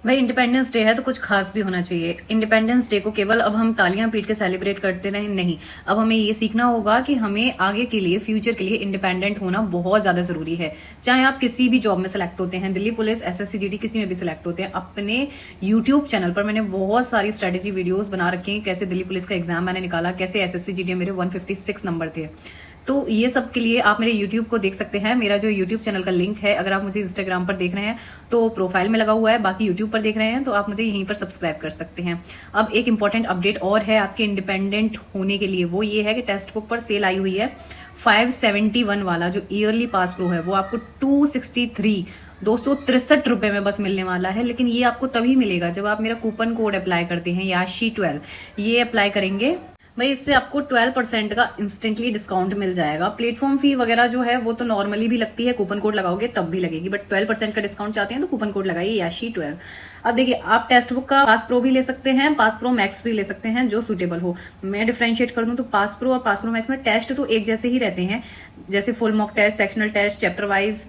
भाई independence day है तो कुछ खास भी होना चाहिए। इंडिपेंडेंस डे को केवल अब हम तालियां पीट के सेलिब्रेट करते रहे नहीं, अब हमें ये सीखना होगा कि हमें आगे के लिए, फ्यूचर के लिए इंडिपेंडेंट होना बहुत ज्यादा जरूरी है। चाहे आप किसी भी जॉब में सिलेक्ट होते हैं, दिल्ली पुलिस, एसएससी जीडी, किसी में भी सिलेक्ट होते हैं, अपने यूट्यूब चैनल पर मैंने बहुत सारी स्ट्रेटेजी वीडियोस बना रखी हैं। कैसे दिल्ली पुलिस का एग्जाम मैंने निकाला, कैसे एसएससी जीडी में मेरे 156 नंबर थे। तो ये सब के लिए आप मेरे YouTube को देख सकते हैं। मेरा जो YouTube चैनल का लिंक है, अगर आप मुझे Instagram पर देख रहे हैं तो प्रोफाइल में लगा हुआ है, बाकी YouTube पर देख रहे हैं तो आप मुझे यहीं पर सब्सक्राइब कर सकते हैं। अब एक इंपॉर्टेंट अपडेट और है आपके इंडिपेंडेंट होने के लिए, वो ये है कि टेक्स्ट बुक पर सेल आई हुई है। 571 वाला जो ईयरली पास प्रो है वो आपको 263 रुपए में बस मिलने वाला है। लेकिन ये आपको तभी मिलेगा जब आप मेरा कूपन कोड अप्लाई करते हैं, याशी12 ये अप्लाई करेंगे। भाई इससे आपको 12% का इंस्टेंटली डिस्काउंट मिल जाएगा। प्लेटफॉर्म फी वगैरह जो है वो तो नॉर्मली भी लगती है, कूपन कोड लगाओगे तब भी लगेगी, बट 12% का डिस्काउंट चाहते हैं तो कूपन कोड लगाइए याशी12। अब देखिए, आप टेक्स्ट बुक का पास प्रो भी ले सकते हैं, पास प्रो मैक्स भी ले सकते हैं, जो सुटेबल हो। मैं डिफरेंशिएट कर दूं तो पास प्रो और पास प्रो मैक्स में टेस्ट तो एक जैसे ही रहते हैं, जैसे full mock test, sectional test, chapter wise,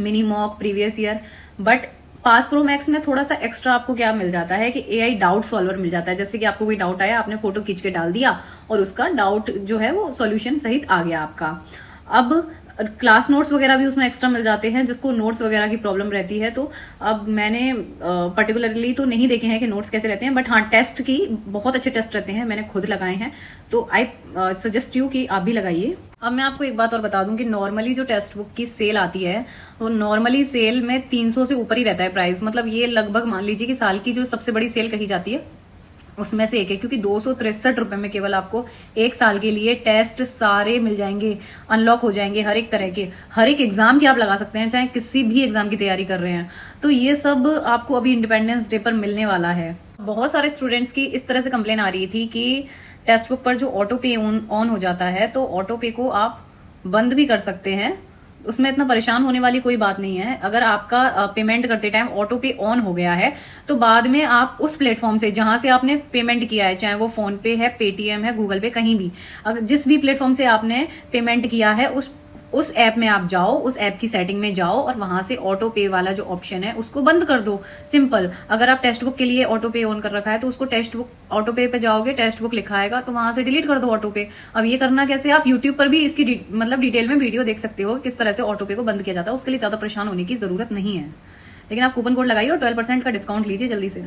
mini mock, previous year. But Pass Pro Max में थोड़ा सा एक्स्ट्रा आपको क्या मिल जाता है कि एआई डाउट सॉल्वर मिल जाता है। जैसे कि आपको कोई डाउट आया, आपने फोटो खींच के डाल दिया और उसका डाउट जो है वो सॉल्यूशन सहित आ गया आपका। अब क्लास नोट्स वगैरह भी उसमें एक्स्ट्रा मिल जाते हैं, जिसको नोट्स वगैरह की प्रॉब्लम रहती है। तो अब मैंने पर्टिकुलरली तो नहीं देखे हैं कि नोट्स कैसे रहते हैं, बट हाँ टेस्ट की बहुत अच्छे टेस्ट रहते हैं, मैंने खुद लगाए हैं, तो आई सजेस्ट यू कि आप भी लगाइए। अब मैं आपको एक बात और बता दूं कि नॉर्मली जो टेक्स्ट बुक की सेल आती है वो नॉर्मली सेल में 300 से ऊपर ही रहता है प्राइस। मतलब ये लगभग मान लीजिए कि साल की जो सबसे बड़ी सेल कही जाती है उसमें से एक है, क्योंकि 263 रुपए में केवल आपको एक साल के लिए टेस्ट सारे मिल जाएंगे, अनलॉक हो जाएंगे हर एक तरह के, हर एक एग्जाम की आप लगा सकते हैं, चाहे किसी भी एग्जाम की तैयारी कर रहे हैं। तो ये सब आपको अभी इंडिपेंडेंस डे पर मिलने वाला है। बहुत सारे स्टूडेंट्स की इस तरह से कंप्लेन आ रही थी कि टेक्स्ट बुक पर जो ऑटो पे ऑन हो जाता है, तो ऑटो पे को आप बंद भी कर सकते हैं, उसमें इतना परेशान होने वाली कोई बात नहीं है। अगर आपका पेमेंट करते टाइम ऑटो पे ऑन हो गया है तो बाद में आप उस प्लेटफॉर्म से जहां से आपने पेमेंट किया है, चाहे वो फोन पे है, पेटीएम है, गूगल पे, कहीं भी, अगर जिस भी प्लेटफॉर्म से आपने पेमेंट किया है उस ऐप में आप जाओ, उस ऐप की सेटिंग में जाओ और वहां से ऑटो पे वाला जो ऑप्शन है उसको बंद कर दो। सिंपल। अगर आप टेक्स्ट बुक के लिए ऑटो पे ऑन कर रखा है तो उसको टेक्स्ट बुक ऑटो पे जाओगे, टेक्स्ट बुक लिखा आएगा तो वहां से डिलीट कर दो ऑटो पे। अब ये करना कैसे, आप यूट्यूब पर भी इसकी मतलब डिटेल में वीडियो देख सकते हो किस तरह से ऑटो पे को बंद किया जाता है। उसके लिए ज्यादा परेशान होने की जरूरत नहीं है, लेकिन आप कूपन कोड लगाइए और 12% का डिस्काउंट लीजिए जल्दी से।